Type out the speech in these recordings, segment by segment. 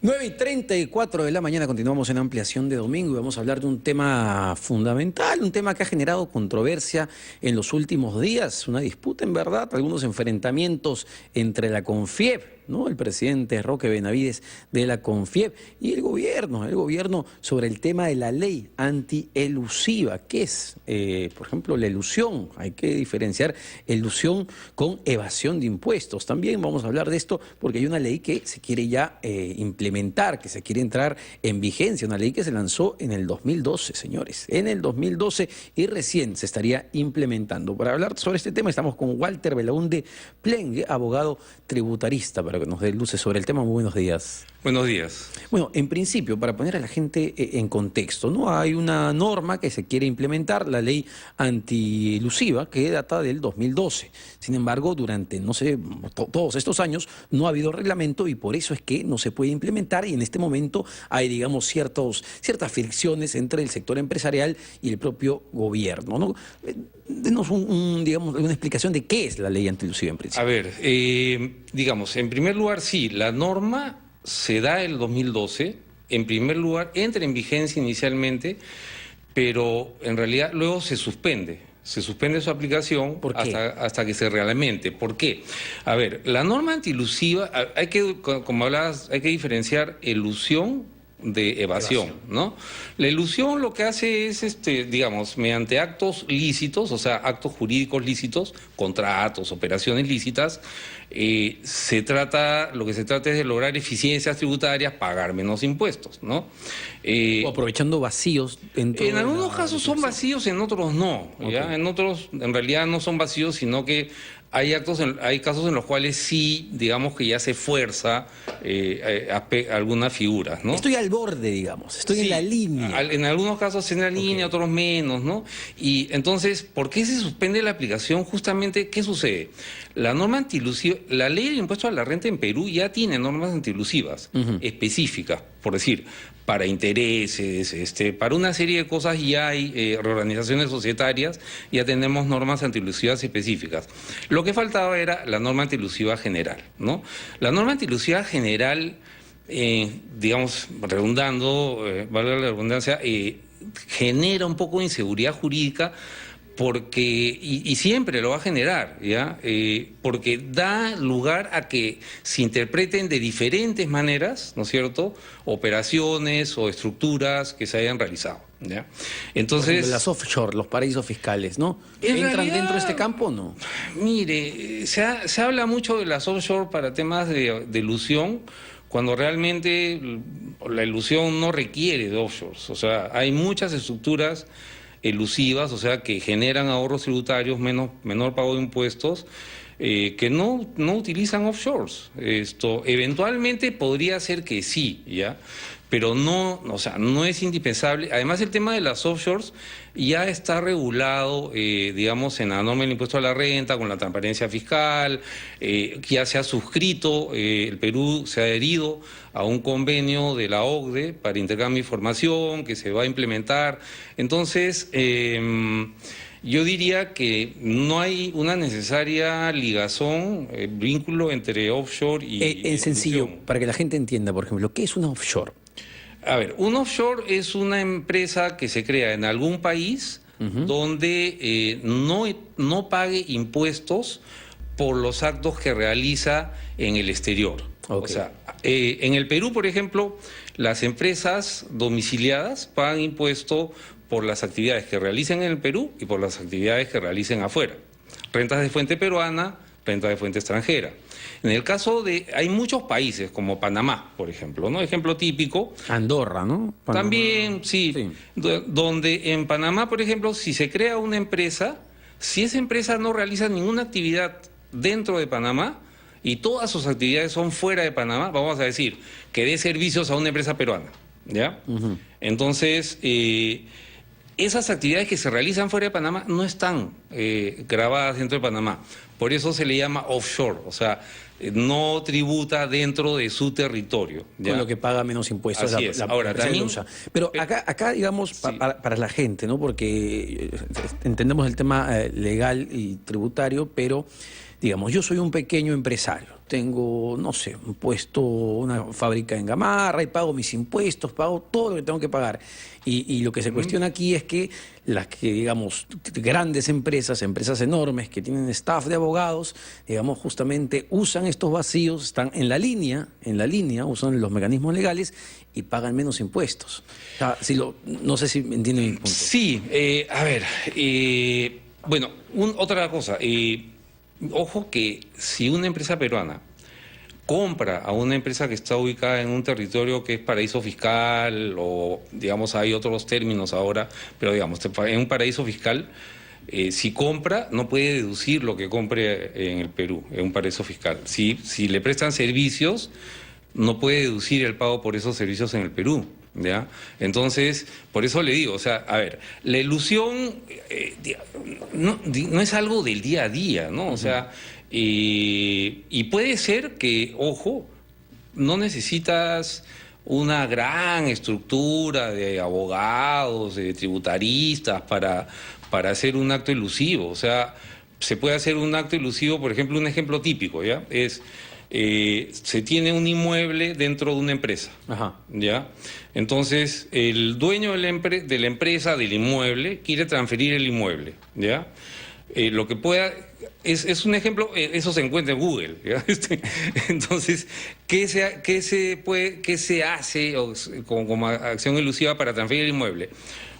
9:34 de la mañana, continuamos en Ampliación de Domingo y vamos a hablar de un tema fundamental, un tema que ha generado controversia en los últimos días, una disputa en verdad, algunos enfrentamientos entre la CONFIEP, ¿no? El presidente Roque Benavides de la CONFIEP y el gobierno sobre el tema de la ley antielusiva. ¿Qué es? Por ejemplo, la elusión. Hay que diferenciar elusión con evasión de impuestos. También vamos a hablar de esto porque hay una ley que se quiere ya implementar, que se quiere entrar en vigencia, una ley que se lanzó en el 2012, señores, en el 2012 y recién se estaría implementando. Para hablar sobre este tema estamos con Walter Belaunde Plengue, abogado tributarista, para que nos dé luces sobre el tema. Muy buenos días. Buenos días. Bueno, en principio, para poner a la gente en contexto, ¿no? Hay una norma que se quiere implementar, la ley antielusiva, que data del 2012. Sin embargo, durante, no sé, todos estos años no ha habido reglamento y por eso es que no se puede implementar y en este momento hay, digamos, ciertas fricciones entre el sector empresarial y el propio gobierno, ¿no? Denos digamos, una explicación de qué es la ley antielusiva en principio. A ver, digamos, en primer lugar, sí, la norma se da el 2012, en primer lugar, entra en vigencia inicialmente, pero en realidad luego se suspende su aplicación hasta que se reglamente. ¿Por qué? A ver, la norma antielusiva, como hablabas, hay que diferenciar elusión de evasión, ¿no? La elusión lo que hace es, digamos, mediante actos lícitos, o sea, actos jurídicos lícitos, contratos, operaciones lícitas, lo que se trata es de lograr eficiencias tributarias, pagar menos impuestos, ¿no? O aprovechando vacíos. En algunos casos son vacíos, en otros no, ¿ya? Okay. En otros, en realidad no son vacíos, sino que hay casos en los cuales sí, digamos que ya se fuerza algunas figuras, ¿no? Estoy al borde, digamos, estoy en la línea. En algunos casos en la línea, otros menos, ¿no? Y entonces, ¿por qué se suspende la aplicación? Justamente, ¿qué sucede? La norma antielusiva, la ley del impuesto a la renta en Perú ya tiene normas antielusivas específicas, por decir, para intereses, para una serie de cosas ya hay reorganizaciones societarias, ya tenemos normas antielusivas específicas. Lo que faltaba era la norma antielusiva general, ¿no? La norma antielusiva general, digamos, redundando, valga la redundancia, genera un poco de inseguridad jurídica porque, y siempre lo va a generar, ¿ya? Porque da lugar a que se interpreten de diferentes maneras, ¿no es cierto?, operaciones o estructuras que se hayan realizado, ¿ya? Entonces, las offshore, los paraísos fiscales, ¿no? ¿Entran dentro de este campo o no? Mire, se habla mucho de las offshore para temas de elusión, cuando realmente la elusión no requiere de offshores. O sea, hay muchas estructuras elusivas, o sea, que generan ahorros tributarios, menor pago de impuestos, que no utilizan offshores. Eventualmente podría ser que sí, ¿ya? Pero no, o sea, no es indispensable. Además, el tema de las offshores ya está regulado, digamos, en la norma del impuesto a la renta, con la transparencia fiscal, ya se ha suscrito, el Perú se ha adherido a un convenio de la OCDE para intercambio de información que se va a implementar. Entonces, yo diría que no hay una necesaria ligazón, vínculo entre offshore y... En sencillo, para que la gente entienda, por ejemplo, ¿qué es una offshore? A ver, un offshore es una empresa que se crea en algún país donde no pague impuestos por los actos que realiza en el exterior. O sea, en el Perú, por ejemplo, las empresas domiciliadas pagan impuesto por las actividades que realicen en el Perú y por las actividades que realicen afuera. Rentas de fuente peruana, rentas de fuente extranjera. En el caso hay muchos países, como Panamá, por ejemplo, ¿no? Ejemplo típico. Andorra, ¿no? Panamá. También, sí. Donde en Panamá, por ejemplo, si se crea una empresa, si esa empresa no realiza ninguna actividad dentro de Panamá y todas sus actividades son fuera de Panamá, vamos a decir, que dé servicios a una empresa peruana, ¿ya? Entonces, esas actividades que se realizan fuera de Panamá no están grabadas dentro de Panamá. Por eso se le llama offshore. O sea, no tributa dentro de su territorio, ¿ya? Con lo que paga menos impuestos. Así es. Ahora, empresa también, que usa. Pero acá digamos, sí. para la gente, ¿no? Porque entendemos el tema legal y tributario, pero digamos, yo soy un pequeño empresario, tengo, no sé, un puesto, una fábrica en Gamarra y pago mis impuestos, pago todo lo que tengo que pagar. Y lo que se cuestiona aquí es que las que, digamos, grandes empresas, empresas enormes que tienen staff de abogados, digamos, justamente usan estos vacíos, están en la línea, usan los mecanismos legales y pagan menos impuestos. O sea, no sé si me entienden mi punto. Sí, a ver, bueno, otra cosa. Ojo que si una empresa peruana compra a una empresa que está ubicada en un territorio que es paraíso fiscal o, digamos, hay otros términos ahora, pero, digamos, en un paraíso fiscal, si compra, no puede deducir lo que compre en el Perú, en un paraíso fiscal. Si le prestan servicios, no puede deducir el pago por esos servicios en el Perú. ¿Ya? Entonces, por eso le digo, o sea, a ver, la ilusión no es algo del día a día, ¿no? O sea, y puede ser que, ojo, no necesitas una gran estructura de abogados, de tributaristas para hacer un acto elusivo. O sea, se puede hacer un acto elusivo, por ejemplo, un ejemplo típico, ¿ya? Se tiene un inmueble dentro de una empresa. Ajá. ¿Ya? Entonces, el dueño de la empresa, del inmueble, quiere transferir el inmueble. ¿Ya? Lo que pueda... Es un ejemplo, eso se encuentra en Google. ¿Ya? Entonces, ¿qué se hace como acción elusiva para transferir el inmueble?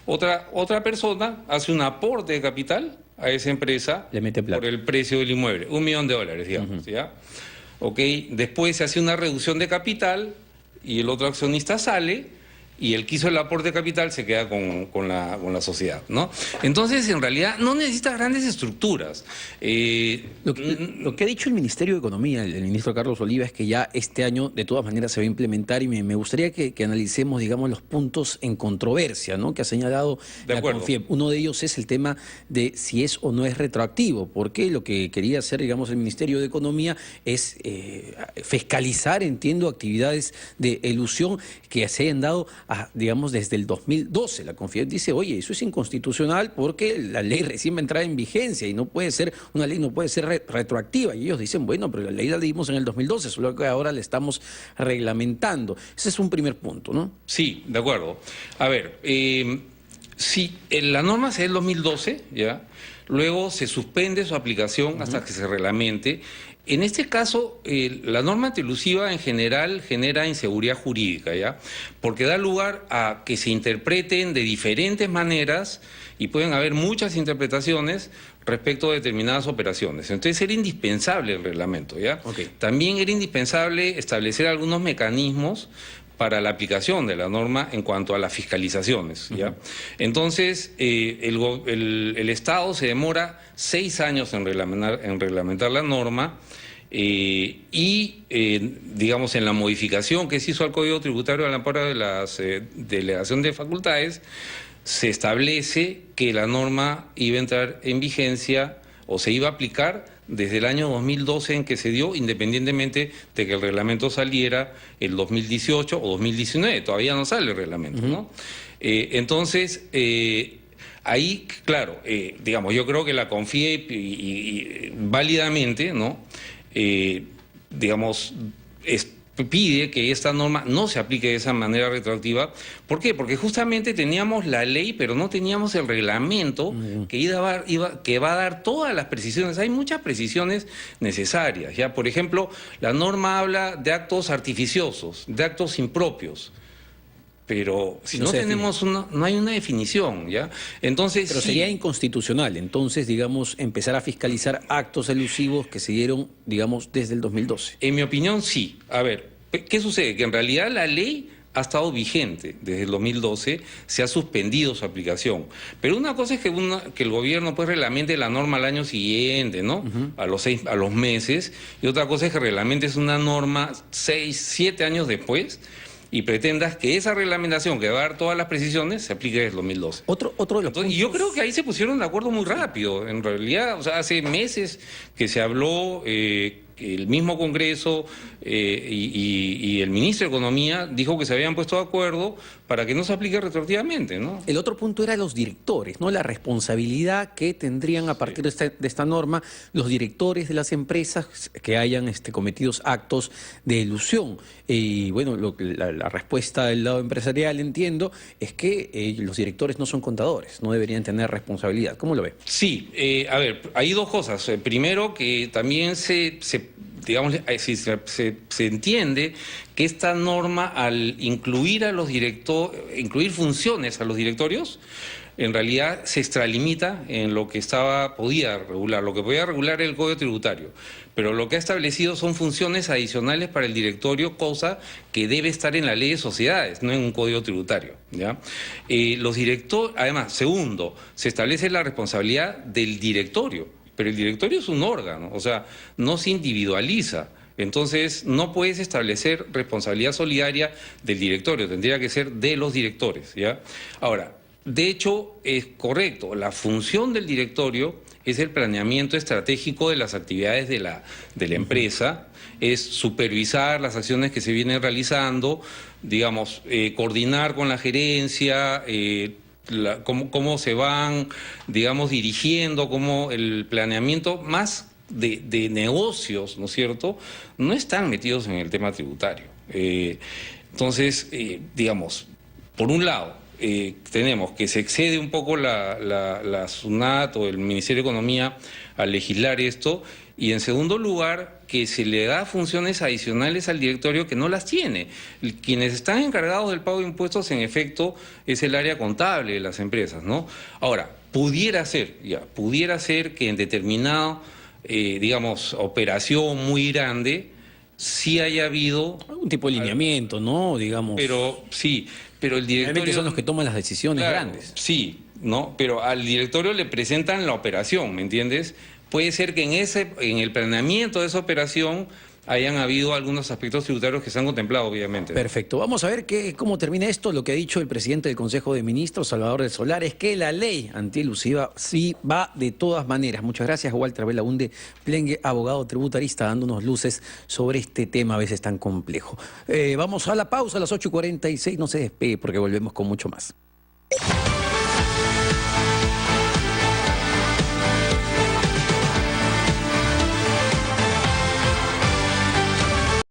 Otra persona hace un aporte de capital a esa empresa. Le mete plata por el precio del inmueble, $1 millón, digamos. ¿Ya? Okay. Después se hace una reducción de capital y el otro accionista sale y el que hizo el aporte de capital se queda con la sociedad, ¿no? Entonces, en realidad, no necesita grandes estructuras. Lo que ha dicho el Ministerio de Economía, el ministro Carlos Oliva, es que ya este año de todas maneras se va a implementar y me gustaría que analicemos, digamos, los puntos en controversia, ¿no?, que ha señalado la CONFIEP. Uno de ellos es el tema de si es o no es retroactivo, porque lo que quería hacer, digamos, el Ministerio de Economía es fiscalizar, entiendo, actividades de elusión que se hayan dado, digamos, desde el 2012. La CONFIEP dice, oye, eso es inconstitucional porque la ley recién va a entrar en vigencia y una ley no puede ser retroactiva. Y ellos dicen, bueno, pero la ley la dimos en el 2012, solo que ahora la estamos reglamentando. Ese es un primer punto, ¿no? Sí, de acuerdo. A ver, sí, la norma es del 2012, ¿ya? Luego se suspende su aplicación hasta que se reglamente. En este caso, la norma antielusiva en general genera inseguridad jurídica, ¿ya? Porque da lugar a que se interpreten de diferentes maneras y pueden haber muchas interpretaciones respecto a determinadas operaciones. Entonces era indispensable el reglamento, ¿ya? Okay. También era indispensable establecer algunos mecanismos para la aplicación de la norma en cuanto a las fiscalizaciones, ¿ya? Entonces, el Estado se demora 6 años en reglamentar la norma digamos, en la modificación que se hizo al Código Tributario al amparo de la delegación de facultades, se establece que la norma iba a entrar en vigencia o se iba a aplicar desde el año 2012 en que se dio, independientemente de que el reglamento saliera el 2018 o 2019, todavía no sale el reglamento, ¿no? Entonces, ahí, claro, digamos, yo creo que la CONFIEP y válidamente, ¿no?, digamos, pide que esta norma no se aplique de esa manera retroactiva. ¿Por qué? Porque justamente teníamos la ley, pero no teníamos el reglamento que va a dar todas las precisiones. Hay muchas precisiones necesarias, ¿ya? Por ejemplo, la norma habla de actos artificiosos, de actos impropios. Pero si no tenemos no hay una definición, ¿ya? Entonces, pero sería inconstitucional, entonces, digamos, empezar a fiscalizar actos elusivos que se dieron, digamos, desde el 2012. En mi opinión, sí. A ver, ¿qué sucede? Que en realidad la ley ha estado vigente desde el 2012, se ha suspendido su aplicación. Pero una cosa es que el gobierno pues reglamente la norma al año siguiente, ¿no? A los meses, y otra cosa es que reglamentes una norma 6, 7 años después, y pretendas que esa reglamentación que va a dar todas las precisiones se aplique desde el 2012. Otro de los puntos... Y yo creo que ahí se pusieron de acuerdo muy rápido. En realidad, o sea, hace meses que se habló, el mismo Congreso y el ministro de Economía dijo que se habían puesto de acuerdo para que no se aplique retroactivamente, ¿no? El otro punto era los directores, ¿no? La responsabilidad que tendrían a partir de esta norma los directores de las empresas que hayan cometido actos de elusión. Y bueno, la respuesta del lado empresarial, entiendo, es que los directores no son contadores, no deberían tener responsabilidad. ¿Cómo lo ve? Sí, a ver, hay dos cosas. Primero, que también digamos, se entiende que esta norma, al incluir a los incluir funciones a los directorios, en realidad se extralimita en lo que podía regular. Lo que podía regular era el Código Tributario, pero lo que ha establecido son funciones adicionales para el directorio, cosa que debe estar en la Ley de Sociedades, no en un Código Tributario, ¿ya? Los directores, además, segundo, se establece la responsabilidad del directorio, pero el directorio es un órgano, o sea, no se individualiza. Entonces, no puedes establecer responsabilidad solidaria del directorio, tendría que ser de los directores, ¿ya? Ahora, de hecho, es correcto, la función del directorio es el planeamiento estratégico de las actividades de la empresa, es supervisar las acciones que se vienen realizando, digamos, coordinar con la gerencia, cómo se van, digamos, dirigiendo, cómo el planeamiento más de negocios, ¿no es cierto?, no están metidos en el tema tributario. Entonces, digamos, por un lado, tenemos que se excede un poco la SUNAT o el Ministerio de Economía al legislar esto, y en segundo lugar, que se le da funciones adicionales al directorio que no las tiene. Quienes están encargados del pago de impuestos, en efecto, es el área contable de las empresas, ¿no? Ahora, pudiera ser que en determinado, digamos, operación muy grande, sí haya habido Algún tipo de lineamiento, ¿no? Digamos. Pero sí, pero el directorio... Realmente son los que toman las decisiones Claro, grandes. sí, ¿no? Pero al directorio le presentan la operación, ¿me entiendes? Puede ser que en el planeamiento de esa operación hayan habido algunos aspectos tributarios que se han contemplado, obviamente. Perfecto. Vamos a ver cómo termina esto. Lo que ha dicho el presidente del Consejo de Ministros, Salvador del Solar, es que la ley antielusiva sí va de todas maneras. Muchas gracias, Walter Belaunde Plengue, abogado tributarista, dándonos luces sobre este tema a veces tan complejo. Vamos a la pausa a las 8:46. No se despegue porque volvemos con mucho más.